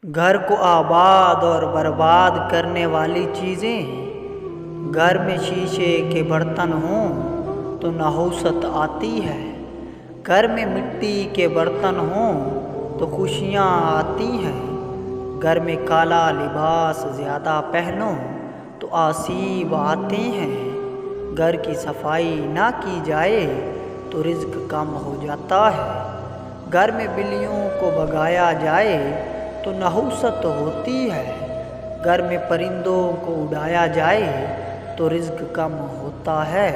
گھر کو آباد اور برباد کرنے والی چیزیں، گھر میں شیشے کے برتن ہوں تو نحوست آتی ہے، گھر میں مٹی کے برتن ہوں تو خوشیاں آتی ہیں، گھر میں کالا لباس زیادہ پہنو تو آصیب آتے ہیں، گھر کی صفائی نہ کی جائے تو رزق کم ہو جاتا ہے، گھر میں بلیوں کو بھگایا جائے تو نحوست ہوتی ہے، گھر میں پرندوں کو اڑایا جائے تو رزق کم ہوتا ہے،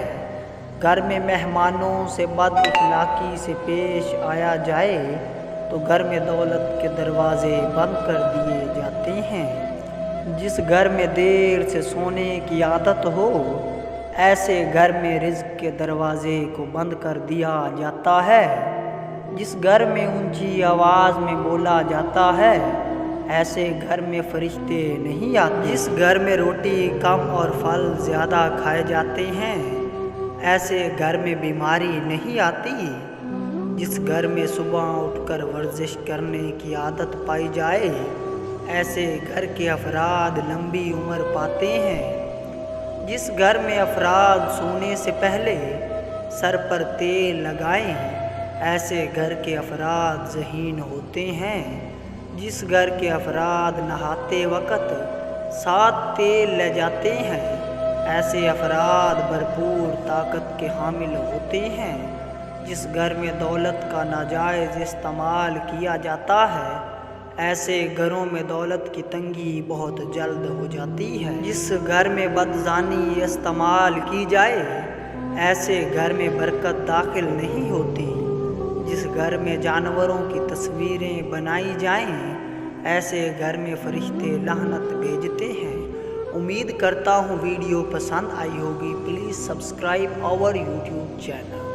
گھر میں مہمانوں سے بد اخلاقی سے پیش آیا جائے تو گھر میں دولت کے دروازے بند کر دیے جاتے ہیں، جس گھر میں دیر سے سونے کی عادت ہو ایسے گھر میں رزق کے دروازے کو بند کر دیا جاتا ہے، جس گھر میں اونچی آواز میں بولا جاتا ہے ایسے گھر میں فرشتے نہیں آتے، جس گھر میں روٹی کم اور پھل زیادہ کھائے جاتے ہیں ایسے گھر میں بیماری نہیں آتی، جس گھر میں صبح اٹھ کر ورزش کرنے کی عادت پائی جائے ایسے گھر کے افراد لمبی عمر پاتے ہیں، جس گھر میں افراد سونے سے پہلے سر پر تیل لگائیں ایسے گھر کے افراد ذہین ہوتے ہیں، جس گھر کے افراد نہاتے وقت ساتھ تیل لے جاتے ہیں ایسے افراد بھرپور طاقت کے حامل ہوتے ہیں، جس گھر میں دولت کا ناجائز استعمال کیا جاتا ہے ایسے گھروں میں دولت کی تنگی بہت جلد ہو جاتی ہے، جس گھر میں بدظانی استعمال کی جائے ایسے گھر میں برکت داخل نہیں ہوتی، جس گھر میں جانوروں کی تصویریں بنائی جائیں ایسے گھر میں فرشتے لعنت بھیجتے ہیں۔ امید کرتا ہوں ویڈیو پسند آئی ہوگی۔ Please subscribe our YouTube channel.